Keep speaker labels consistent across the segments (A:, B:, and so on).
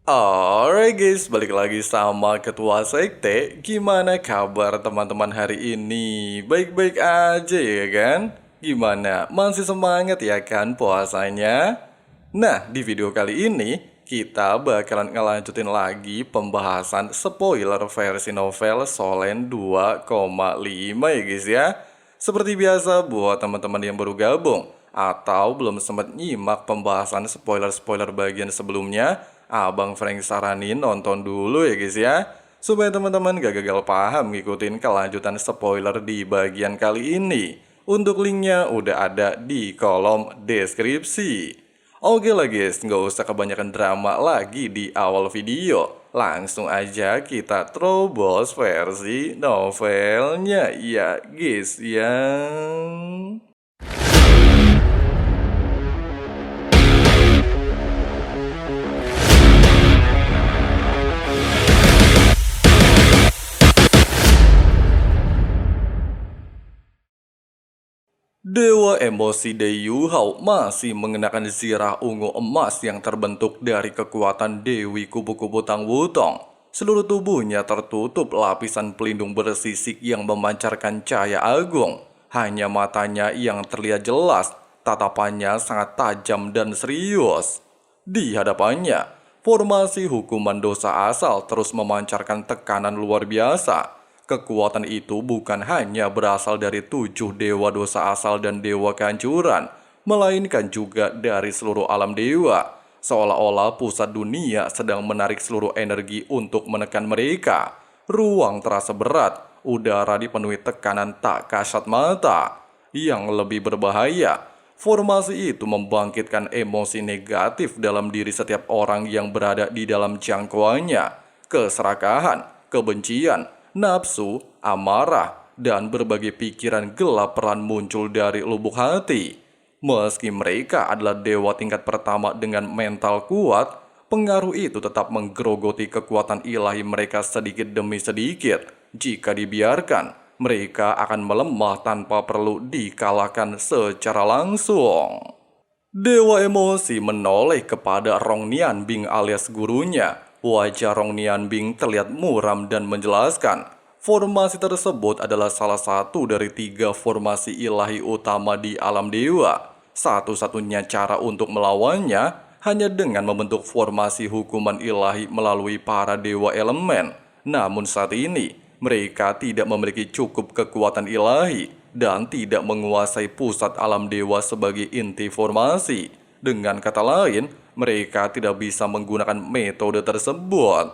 A: Alright guys, balik lagi sama Ketua Sekte. Gimana kabar teman-teman hari ini? Baik-baik aja ya kan? Gimana? Masih semangat ya kan puasanya? Nah, di video kali ini kita bakalan ngelanjutin lagi pembahasan spoiler versi novel Solen 2,5 ya guys ya. Seperti biasa buat teman-teman yang baru gabung atau belum sempat nyimak pembahasan spoiler-spoiler bagian sebelumnya, Abang Frank saranin nonton dulu ya guys ya, supaya teman-teman gak gagal paham ngikutin kelanjutan spoiler di bagian kali ini. Untuk linknya udah ada di kolom deskripsi. Oke lah guys, nggak usah kebanyakan drama lagi di awal video. Langsung aja kita terobos versi novelnya ya guys ya. Dewa emosi Deyu Hao masih mengenakan zirah ungu emas yang terbentuk dari kekuatan Dewi Kupu-Kupu Tang Wutong. Seluruh tubuhnya tertutup lapisan pelindung bersisik yang memancarkan cahaya agung. Hanya matanya yang terlihat jelas, tatapannya sangat tajam dan serius. Di hadapannya, formasi hukuman dosa asal terus memancarkan tekanan luar biasa. Kekuatan itu bukan hanya berasal dari 7 dewa dosa asal dan dewa kehancuran, melainkan juga dari seluruh alam dewa. Seolah-olah pusat dunia sedang menarik seluruh energi untuk menekan mereka. Ruang terasa berat, udara dipenuhi tekanan tak kasat mata. Yang lebih berbahaya, formasi itu membangkitkan emosi negatif dalam diri setiap orang yang berada di dalam jangkauannya. Keserakahan, kebencian, nafsu, amarah, dan berbagai pikiran gelap peran muncul dari lubuk hati. Meski mereka adalah dewa tingkat pertama dengan mental kuat, pengaruh itu tetap menggerogoti kekuatan ilahi mereka sedikit demi sedikit. Jika dibiarkan, mereka akan melemah tanpa perlu dikalahkan secara langsung. Dewa emosi menoleh kepada Rong Nianbing alias gurunya. Wajah Rong Nianbing terlihat muram dan menjelaskan, formasi tersebut adalah salah satu dari 3 formasi ilahi utama di alam dewa. Satu-satunya cara untuk melawannya hanya dengan membentuk formasi hukuman ilahi melalui para dewa elemen. Namun saat ini, mereka tidak memiliki cukup kekuatan ilahi dan tidak menguasai pusat alam dewa sebagai inti formasi. Dengan kata lain, mereka tidak bisa menggunakan metode tersebut.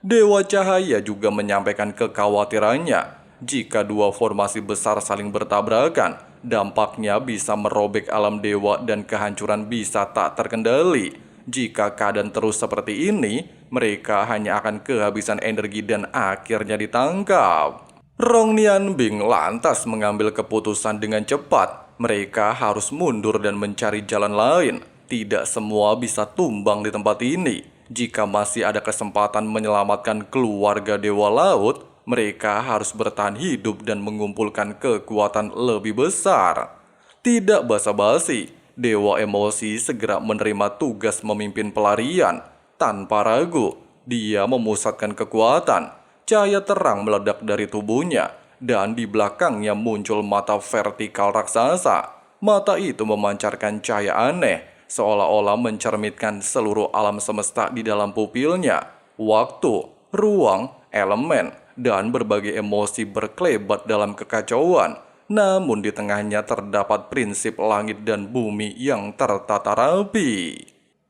A: Dewa Cahaya juga menyampaikan kekhawatirannya. Jika 2 formasi besar saling bertabrakan, dampaknya bisa merobek alam dewa dan kehancuran bisa tak terkendali. Jika keadaan terus seperti ini, mereka hanya akan kehabisan energi dan akhirnya ditangkap. Rong Nianbing lantas mengambil keputusan dengan cepat. Mereka harus mundur dan mencari jalan lain. Tidak semua bisa tumbang di tempat ini. Jika masih ada kesempatan menyelamatkan keluarga Dewa Laut, mereka harus bertahan hidup dan mengumpulkan kekuatan lebih besar. Tidak basa-basi, Dewa Emosi segera menerima tugas memimpin pelarian. Tanpa ragu, dia memusatkan kekuatan. Cahaya terang meledak dari tubuhnya, dan di belakangnya muncul mata vertikal raksasa. Mata itu memancarkan cahaya aneh, seolah-olah mencerminkan seluruh alam semesta di dalam pupilnya. Waktu, ruang, elemen, dan berbagai emosi berkelebat dalam kekacauan. Namun di tengahnya terdapat prinsip langit dan bumi yang tertata rapi.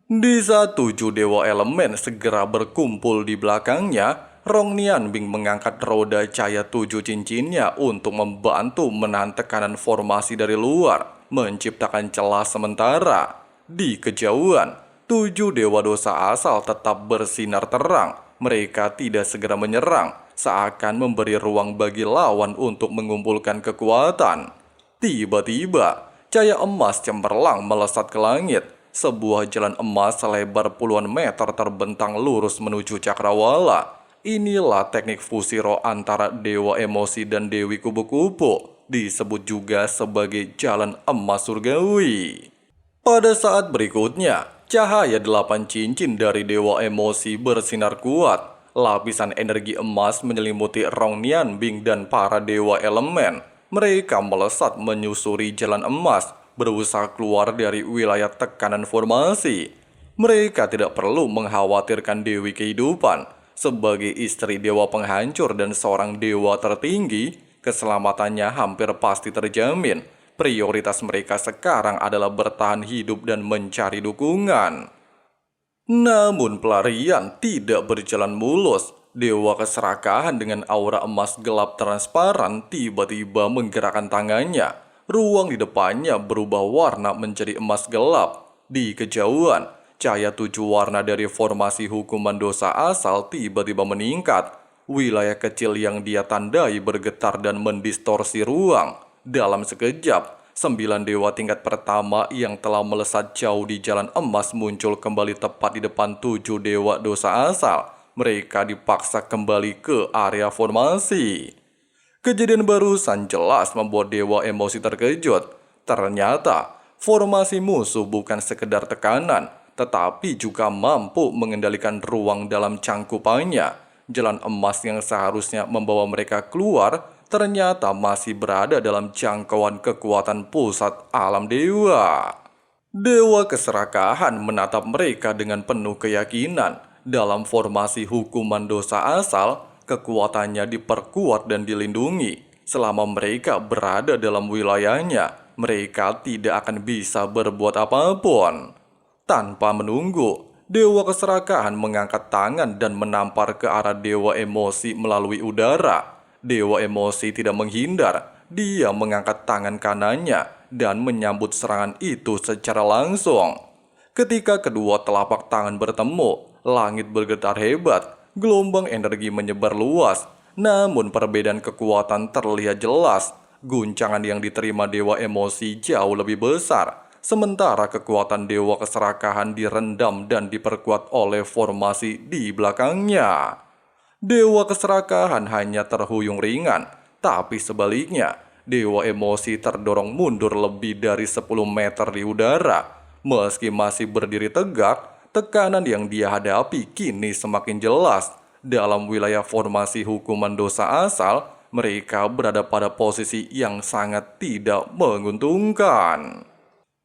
A: Di saat 7 dewa elemen segera berkumpul di belakangnya, Rong Nianbing mengangkat roda cahaya 7 cincinnya untuk membantu menahan tekanan formasi dari luar, menciptakan celah sementara. Di kejauhan, 7 dewa dosa asal tetap bersinar terang. Mereka tidak segera menyerang, seakan memberi ruang bagi lawan untuk mengumpulkan kekuatan. Tiba-tiba, cahaya emas cemerlang melesat ke langit. Sebuah jalan emas selebar puluhan meter terbentang lurus menuju cakrawala. Inilah teknik fusi roh antara Dewa Emosi dan Dewi Kupu-Kupu, disebut juga sebagai jalan emas surgawi. Pada saat berikutnya, Cahaya 8 cincin dari Dewa Emosi bersinar kuat. Lapisan energi emas menyelimuti Rong Nianbing dan para Dewa Elemen. Mereka melesat menyusuri jalan emas, berusaha keluar dari wilayah tekanan formasi. Mereka tidak perlu mengkhawatirkan Dewi Kehidupan. Sebagai istri Dewa Penghancur dan seorang Dewa tertinggi, keselamatannya hampir pasti terjamin. Prioritas mereka sekarang adalah bertahan hidup dan mencari dukungan. Namun pelarian tidak berjalan mulus. Dewa Keserakahan dengan aura emas gelap transparan tiba-tiba menggerakkan tangannya. Ruang di depannya berubah warna menjadi emas gelap. Di kejauhan, cahaya 7 warna dari formasi hukuman dosa asal tiba-tiba meningkat. Wilayah kecil yang dia tandai bergetar dan mendistorsi ruang. Dalam sekejap, 9 dewa tingkat pertama yang telah melesat jauh di jalan emas muncul kembali tepat di depan 7 dewa dosa asal. Mereka dipaksa kembali ke area formasi. Kejadian barusan jelas membuat Dewa Emosi terkejut. Ternyata, formasi musuh bukan sekedar tekanan, tetapi juga mampu mengendalikan ruang dalam cangkupannya. Jalan emas yang seharusnya membawa mereka keluar ternyata masih berada dalam jangkauan kekuatan pusat alam dewa. Dewa Keserakahan menatap mereka dengan penuh keyakinan. Dalam formasi hukuman dosa asal, kekuatannya diperkuat dan dilindungi. Selama mereka berada dalam wilayahnya, mereka tidak akan bisa berbuat apapun. Tanpa menunggu, Dewa Keserakahan mengangkat tangan dan menampar ke arah Dewa Emosi melalui udara. Dewa Emosi tidak menghindar, dia mengangkat tangan kanannya dan menyambut serangan itu secara langsung. Ketika kedua telapak tangan bertemu, langit bergetar hebat, gelombang energi menyebar luas. Namun perbedaan kekuatan terlihat jelas. Guncangan yang diterima Dewa Emosi jauh lebih besar, sementara kekuatan Dewa Keserakahan direndam dan diperkuat oleh formasi di belakangnya. Dewa Keserakahan hanya terhuyung ringan, tapi sebaliknya, Dewa Emosi terdorong mundur lebih dari 10 meter di udara. Meski masih berdiri tegak, tekanan yang dia hadapi kini semakin jelas. Dalam wilayah formasi hukuman dosa asal, mereka berada pada posisi yang sangat tidak menguntungkan.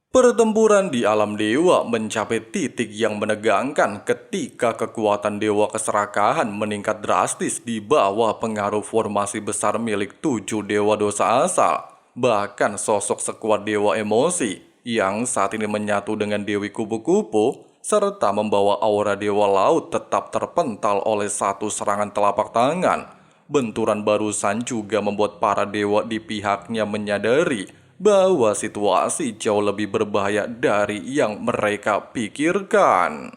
A: Pertempuran di alam dewa mencapai titik yang menegangkan ketika kekuatan Dewa Keserakahan meningkat drastis di bawah pengaruh formasi besar milik 7 dewa dosa asal. Bahkan sosok sekuat Dewa Emosi yang saat ini menyatu dengan Dewi Kupu-Kupu serta membawa aura Dewa Laut tetap terpental oleh satu serangan telapak tangan. Benturan barusan juga membuat para dewa di pihaknya menyadari bahwa situasi jauh lebih berbahaya dari yang mereka pikirkan.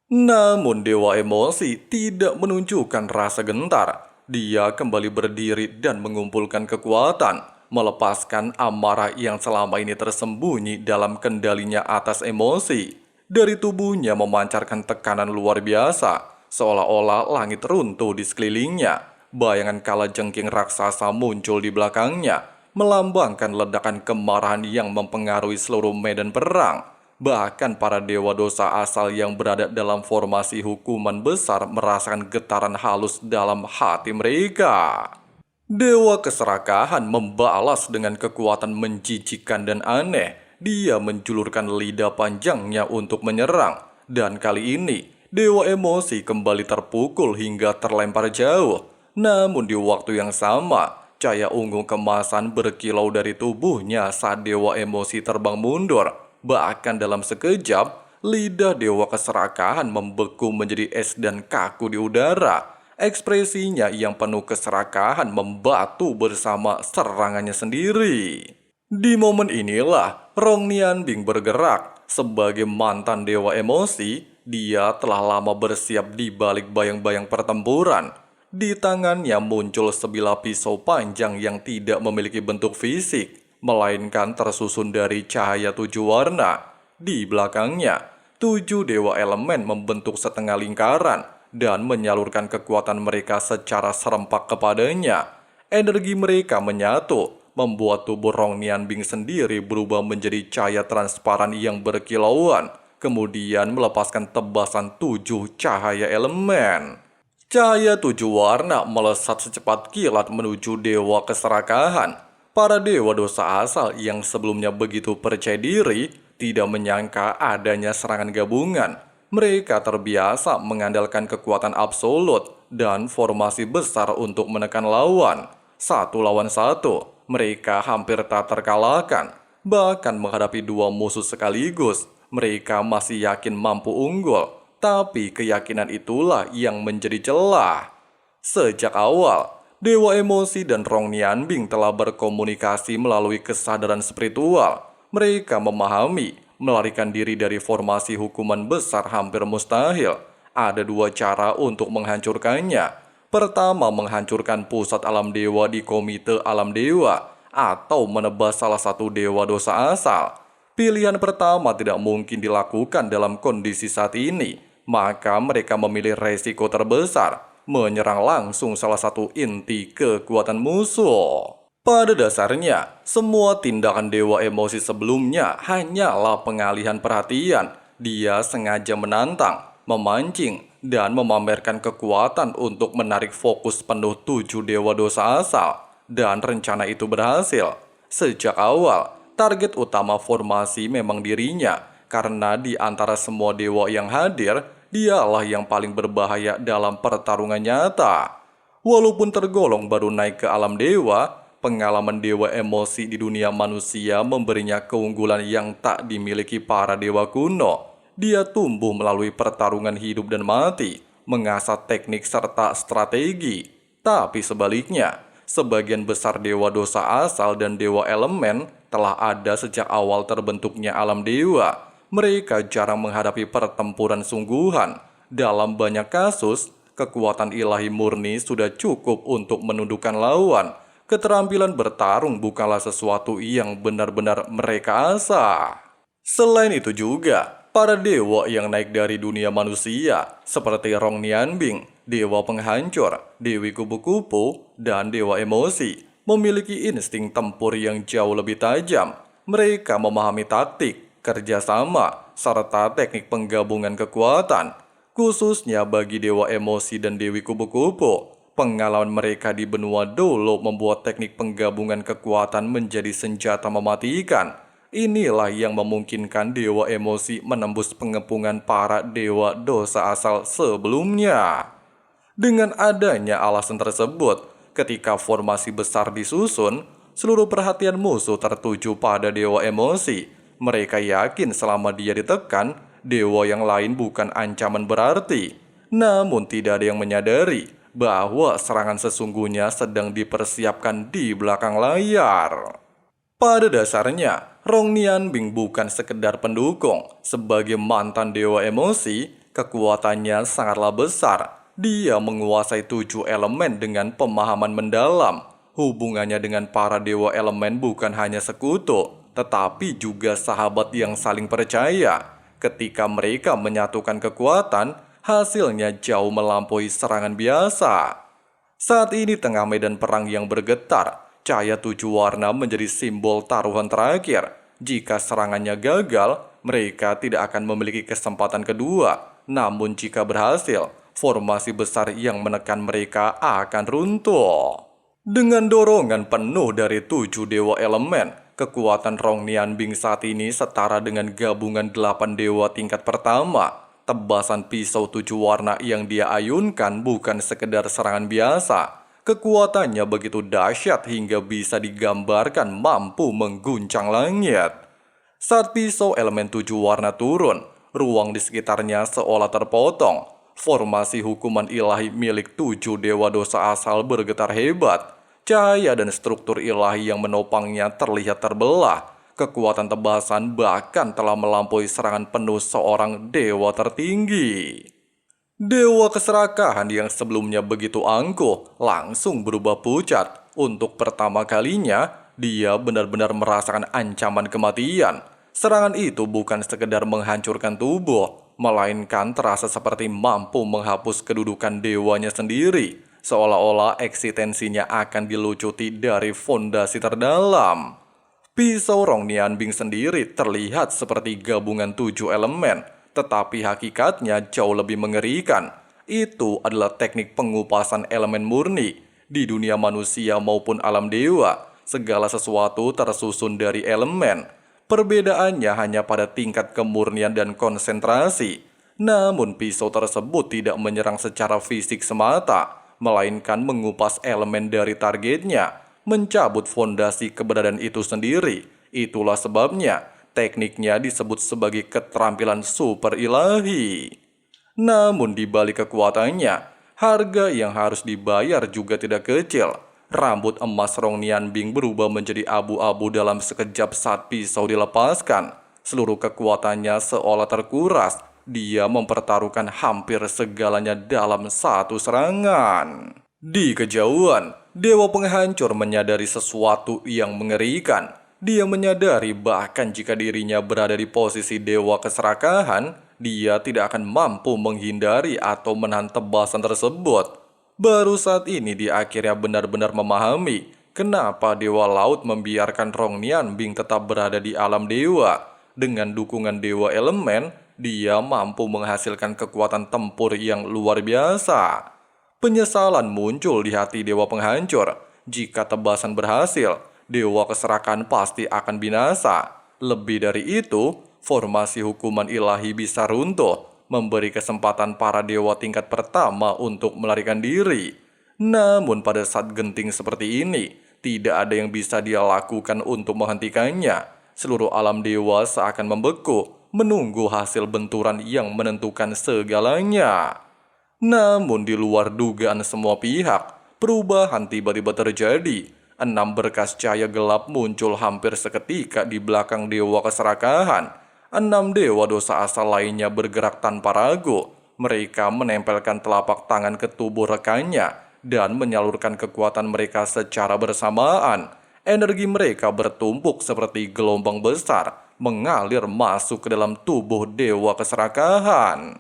A: Namun Dewa Emosi tidak menunjukkan rasa gentar. Dia kembali berdiri dan mengumpulkan kekuatan, melepaskan amarah yang selama ini tersembunyi dalam kendalinya atas emosi. Dari tubuhnya memancarkan tekanan luar biasa, seolah-olah langit runtuh di sekelilingnya. Bayangan kalajengking raksasa muncul di belakangnya, melambangkan ledakan kemarahan yang mempengaruhi seluruh medan perang. Bahkan para dewa dosa asal yang berada dalam formasi hukuman besar merasakan getaran halus dalam hati mereka. Dewa Keserakahan membalas dengan kekuatan menjijikkan dan aneh. Dia menjulurkan lidah panjangnya untuk menyerang. Dan kali ini, Dewa Emosi kembali terpukul hingga terlempar jauh. Namun di waktu yang sama, cahaya ungu kemasan berkilau dari tubuhnya saat Dewa Emosi terbang mundur. Bahkan dalam sekejap, lidah Dewa Keserakahan membeku menjadi es dan kaku di udara. Ekspresinya yang penuh keserakahan membatu bersama serangannya sendiri. Di momen inilah, Rong Nianbing bergerak. Sebagai mantan Dewa Emosi, dia telah lama bersiap di balik bayang-bayang pertempuran. Di tangannya muncul sebilah pisau panjang yang tidak memiliki bentuk fisik, melainkan tersusun dari cahaya 7 warna. Di belakangnya, 7 dewa elemen membentuk setengah lingkaran dan menyalurkan kekuatan mereka secara serempak kepadanya. Energi mereka menyatu, membuat tubuh Rong Nianbing sendiri berubah menjadi cahaya transparan yang berkilauan. kemudian melepaskan tebasan 7 cahaya elemen. Cahaya 7 warna melesat secepat kilat menuju dewa keserakahan. Para dewa dosa asal yang sebelumnya begitu percaya diri tidak menyangka adanya serangan gabungan. Mereka terbiasa mengandalkan kekuatan absolut dan formasi besar untuk menekan lawan. 1 lawan 1, mereka hampir tak terkalahkan. Bahkan menghadapi 2 musuh sekaligus, mereka masih yakin mampu unggul. Tapi keyakinan itulah yang menjadi celah. Sejak awal, Dewa Emosi dan Rong Nianbing telah berkomunikasi melalui kesadaran spiritual. Mereka memahami, melarikan diri dari formasi hukuman besar hampir mustahil. Ada 2 cara untuk menghancurkannya. Pertama, menghancurkan pusat alam dewa di komite alam dewa, atau menebas salah satu dewa dosa asal. Pilihan pertama tidak mungkin dilakukan dalam kondisi saat ini, maka mereka memilih resiko terbesar, menyerang langsung salah satu inti kekuatan musuh. Pada dasarnya, semua tindakan Dewa Emosi sebelumnya hanyalah pengalihan perhatian. Dia sengaja menantang, memancing, dan memamerkan kekuatan untuk menarik fokus penuh 7 dewa dosa asal. Dan rencana itu berhasil. Sejak awal, target utama formasi memang dirinya, karena di antara semua dewa yang hadir, dialah yang paling berbahaya dalam pertarungan nyata. Walaupun tergolong baru naik ke alam dewa, pengalaman Dewa Emosi di dunia manusia memberinya keunggulan yang tak dimiliki para dewa kuno. Dia tumbuh melalui pertarungan hidup dan mati, mengasah teknik serta strategi. Tapi sebaliknya, sebagian besar dewa dosa asal dan dewa elemen telah ada sejak awal terbentuknya alam dewa. Mereka jarang menghadapi pertempuran sungguhan. Dalam banyak kasus, kekuatan ilahi murni sudah cukup untuk menundukkan lawan. Keterampilan bertarung bukanlah sesuatu yang benar-benar mereka asah. Selain itu juga, para dewa yang naik dari dunia manusia, seperti Rong Nianbing, Dewa Penghancur, Dewi Kupu-Kupu, dan Dewa Emosi, memiliki insting tempur yang jauh lebih tajam. Mereka memahami taktik, kerjasama, serta teknik penggabungan kekuatan. Khususnya bagi Dewa Emosi dan Dewi Kupu-Kupu, pengalaman mereka di benua dulu membuat teknik penggabungan kekuatan menjadi senjata mematikan. Inilah yang memungkinkan Dewa Emosi menembus pengepungan para dewa dosa asal sebelumnya. Dengan adanya alasan tersebut, ketika formasi besar disusun, seluruh perhatian musuh tertuju pada Dewa Emosi. Mereka yakin selama dia ditekan, dewa yang lain bukan ancaman berarti. Namun tidak ada yang menyadari bahwa serangan sesungguhnya sedang dipersiapkan di belakang layar. Pada dasarnya, Rong Nianbing bukan sekedar pendukung. Sebagai mantan Dewa Emosi, kekuatannya sangatlah besar. Dia menguasai 7 elemen dengan pemahaman mendalam. Hubungannya dengan para dewa elemen bukan hanya sekutu, tetapi juga sahabat yang saling percaya. Ketika mereka menyatukan kekuatan, hasilnya jauh melampaui serangan biasa. Saat ini tengah medan perang yang bergetar, cahaya 7 warna menjadi simbol taruhan terakhir. Jika serangannya gagal, mereka tidak akan memiliki kesempatan kedua. Namun jika berhasil, formasi besar yang menekan mereka akan runtuh. Dengan dorongan penuh dari 7 dewa elemen, kekuatan Rong Nianbing saat ini setara dengan gabungan 8 dewa tingkat pertama. Tebasan pisau 7 warna yang dia ayunkan bukan sekedar serangan biasa. Kekuatannya begitu dahsyat hingga bisa digambarkan mampu mengguncang langit. Saat pisau elemen 7 warna turun, ruang di sekitarnya seolah terpotong. Formasi hukuman ilahi milik 7 dewa dosa asal bergetar hebat. Cahaya dan struktur ilahi yang menopangnya terlihat terbelah. Kekuatan tebasan bahkan telah melampaui serangan penuh seorang dewa tertinggi. Dewa keserakahan yang sebelumnya begitu angkuh langsung berubah pucat. Untuk pertama kalinya, dia benar-benar merasakan ancaman kematian. Serangan itu bukan sekedar menghancurkan tubuh, melainkan terasa seperti mampu menghapus kedudukan dewanya sendiri. Seolah-olah eksistensinya akan dilucuti dari fondasi terdalam. Pisau Rong Nianbing sendiri terlihat seperti gabungan 7 elemen. tetapi hakikatnya jauh lebih mengerikan. Itu adalah teknik pengupasan elemen murni. Di dunia manusia maupun alam dewa, segala sesuatu tersusun dari elemen. Perbedaannya hanya pada tingkat kemurnian dan konsentrasi. Namun pisau tersebut tidak menyerang secara fisik semata, melainkan mengupas elemen dari targetnya, mencabut fondasi keberadaan itu sendiri. Itulah sebabnya tekniknya disebut sebagai keterampilan super ilahi. Namun di balik kekuatannya, harga yang harus dibayar juga tidak kecil. Rambut emas Rong Nianbing berubah menjadi abu-abu dalam sekejap saat pisau dilepaskan. Seluruh kekuatannya seolah terkuras. Dia mempertaruhkan hampir segalanya dalam satu serangan. Di kejauhan, Dewa Penghancur menyadari sesuatu yang mengerikan. Dia menyadari bahkan jika dirinya berada di posisi Dewa Keserakahan, dia tidak akan mampu menghindari atau menahan tebasan tersebut. Baru saat ini dia akhirnya benar-benar memahami kenapa Dewa Laut membiarkan Rong Nianbing tetap berada di alam dewa. Dengan dukungan Dewa Elemen, dia mampu menghasilkan kekuatan tempur yang luar biasa. Penyesalan muncul di hati Dewa Penghancur. Jika tebasan berhasil, Dewa Keserakahan pasti akan binasa. Lebih dari itu, formasi hukuman ilahi bisa runtuh, memberi kesempatan para dewa tingkat pertama untuk melarikan diri. Namun pada saat genting seperti ini, tidak ada yang bisa dia lakukan untuk menghentikannya. Seluruh alam dewa seakan membeku, menunggu hasil benturan yang menentukan segalanya. Namun di luar dugaan semua pihak, perubahan tiba-tiba terjadi. 6 berkas cahaya gelap muncul hampir seketika di belakang Dewa Keserakahan. 6 dewa dosa asal lainnya bergerak tanpa ragu. Mereka menempelkan telapak tangan ke tubuh rekannya dan menyalurkan kekuatan mereka secara bersamaan. Energi mereka bertumpuk seperti gelombang besar, mengalir masuk ke dalam tubuh Dewa Keserakahan.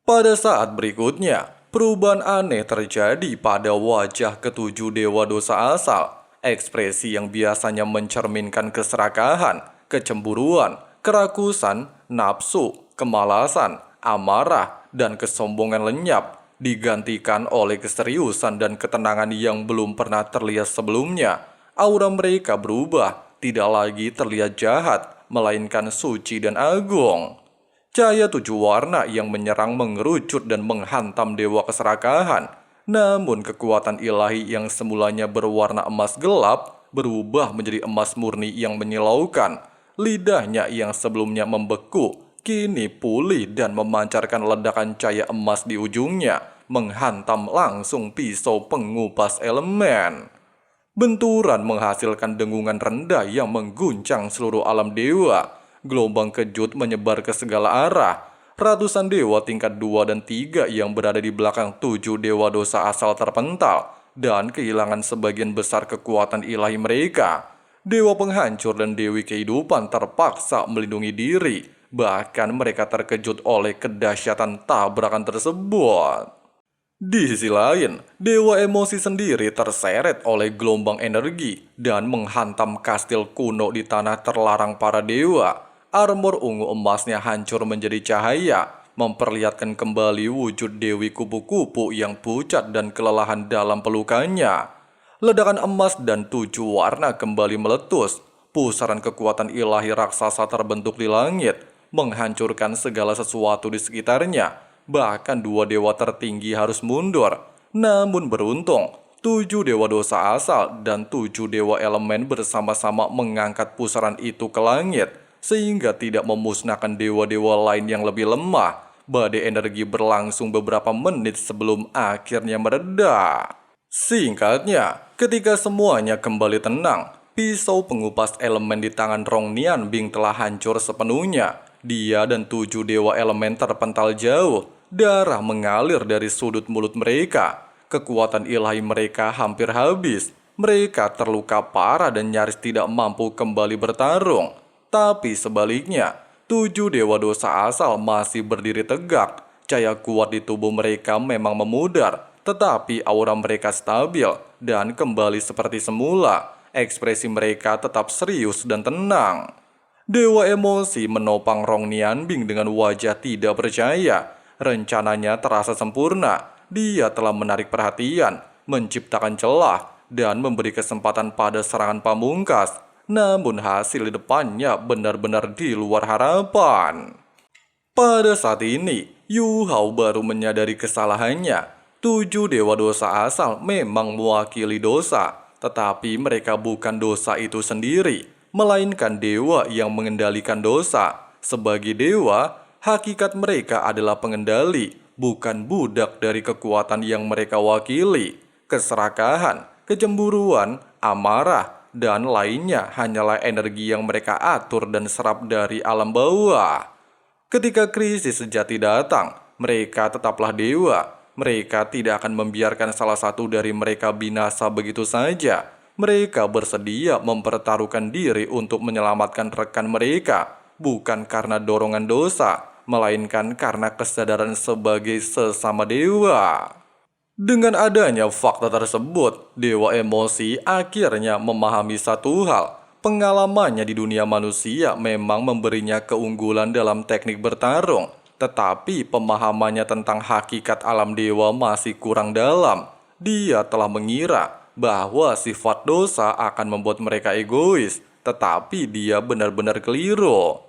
A: Pada saat berikutnya, perubahan aneh terjadi pada wajah ketujuh Dewa Dosa Asal. Ekspresi yang biasanya mencerminkan keserakahan, kecemburuan, kerakusan, nafsu, kemalasan, amarah, dan kesombongan lenyap, digantikan oleh keseriusan dan ketenangan yang belum pernah terlihat sebelumnya. Aura mereka berubah, tidak lagi terlihat jahat, melainkan suci dan agung. Cahaya 7 warna yang menyerang mengerucut dan menghantam Dewa Keserakahan. Namun kekuatan ilahi yang semulanya berwarna emas gelap berubah menjadi emas murni yang menyilaukan. Lidahnya yang sebelumnya membeku, kini pulih dan memancarkan ledakan cahaya emas di ujungnya, menghantam langsung pisau pengupas elemen. Benturan menghasilkan dengungan rendah yang mengguncang seluruh alam dewa. Gelombang kejut menyebar ke segala arah. Ratusan dewa tingkat 2 dan 3 yang berada di belakang 7 dewa dosa asal terpental dan kehilangan sebagian besar kekuatan ilahi mereka. Dewa Penghancur dan Dewi Kehidupan terpaksa melindungi diri. Bahkan mereka terkejut oleh kedahsyatan tabrakan tersebut. Di sisi lain, Dewa Emosi sendiri terseret oleh gelombang energi dan menghantam kastil kuno di tanah terlarang para dewa. Armor ungu emasnya hancur menjadi cahaya, memperlihatkan kembali wujud Dewi Kupu-Kupu yang pucat dan kelelahan dalam pelukannya. Ledakan emas dan 7 warna kembali meletus. Pusaran kekuatan ilahi raksasa terbentuk di langit, menghancurkan segala sesuatu di sekitarnya. Bahkan 2 dewa tertinggi harus mundur. Namun beruntung, 7 dewa dosa asal dan 7 dewa elemen bersama-sama mengangkat pusaran itu ke langit, sehingga tidak memusnahkan dewa-dewa lain yang lebih lemah. Badai energi berlangsung beberapa menit sebelum akhirnya mereda. Singkatnya, ketika semuanya kembali tenang, pisau pengupas elemen di tangan Rong Nianbing telah hancur sepenuhnya. Dia dan 7 dewa elemen terpental jauh. Darah mengalir dari sudut mulut mereka. Kekuatan ilahi mereka hampir habis. Mereka terluka parah dan nyaris tidak mampu kembali bertarung. Tapi sebaliknya, 7 dewa dosa asal masih berdiri tegak. Cahaya kuat di tubuh mereka memang memudar, tetapi aura mereka stabil dan kembali seperti semula. Ekspresi mereka tetap serius dan tenang. Dewa emosi menopang Rong Nianbing dengan wajah tidak percaya. Rencananya terasa sempurna. Dia telah menarik perhatian, menciptakan celah, dan memberi kesempatan pada serangan pamungkas. Namun hasil di depannya benar-benar di luar harapan. Pada saat ini, Yu Hao baru menyadari kesalahannya. 7 dewa dosa asal memang mewakili dosa, tetapi mereka bukan dosa itu sendiri, melainkan dewa yang mengendalikan dosa. Sebagai dewa, hakikat mereka adalah pengendali, bukan budak dari kekuatan yang mereka wakili. Keserakahan, kecemburuan, amarah, dan lainnya hanyalah energi yang mereka atur dan serap dari alam bawah. Ketika krisis sejati datang, mereka tetaplah dewa. Mereka tidak akan membiarkan salah satu dari mereka binasa begitu saja. Mereka bersedia mempertaruhkan diri untuk menyelamatkan rekan mereka, bukan karena dorongan dosa, melainkan karena kesadaran sebagai sesama dewa. Dengan adanya fakta tersebut, dewa emosi akhirnya memahami satu hal. Pengalamannya di dunia manusia memang memberinya keunggulan dalam teknik bertarung. Tetapi pemahamannya tentang hakikat alam dewa masih kurang dalam. Dia telah mengira bahwa sifat dosa akan membuat mereka egois. Tetapi dia benar-benar keliru.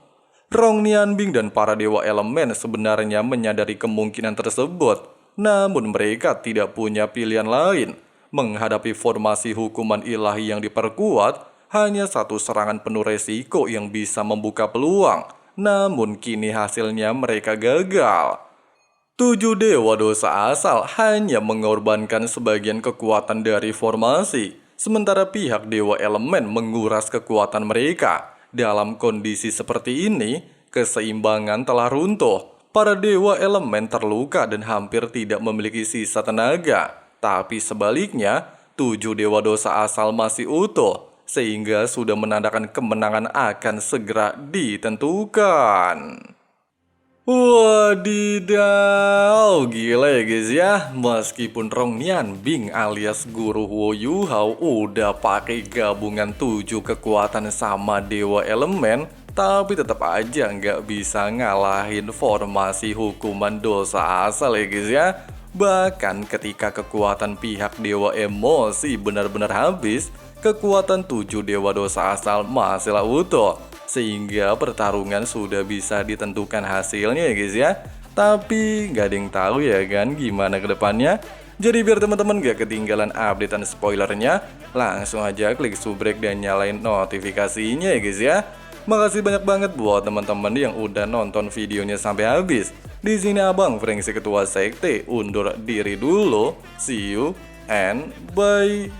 A: Rong Nianbing dan para dewa elemen sebenarnya menyadari kemungkinan tersebut. Namun mereka tidak punya pilihan lain. Menghadapi formasi hukuman ilahi yang diperkuat, hanya satu serangan penuh resiko yang bisa membuka peluang. Namun kini hasilnya mereka gagal. 7 dewa dosa asal hanya mengorbankan sebagian kekuatan dari formasi, sementara pihak dewa elemen menguras kekuatan mereka. Dalam kondisi seperti ini, keseimbangan telah runtuh. Para dewa elemen terluka dan hampir tidak memiliki sisa tenaga. Tapi sebaliknya, 7 dewa dosa asal masih utuh, sehingga sudah menandakan kemenangan akan segera ditentukan. Wadidaw, gila ya guys ya. Meskipun Rong Nianbing alias Guru Huo Yu Hao udah pakai gabungan 7 kekuatan sama dewa elemen, tapi tetap aja nggak bisa ngalahin formasi hukuman dosa asal ya guys ya. Bahkan ketika kekuatan pihak dewa emosi benar-benar habis, kekuatan 7 dewa dosa asal masihlah utuh. Sehingga pertarungan sudah bisa ditentukan hasilnya ya guys ya. Tapi nggak ada yang tahu ya kan gimana ke depannya. Jadi biar teman-teman gak ketinggalan update dan spoilernya, langsung aja klik subrek dan nyalain notifikasinya ya guys ya. Makasih banyak banget buat teman-teman yang udah nonton videonya sampai habis. Di sini Abang Frengsi Ketua Sekte undur diri dulu. See you and bye.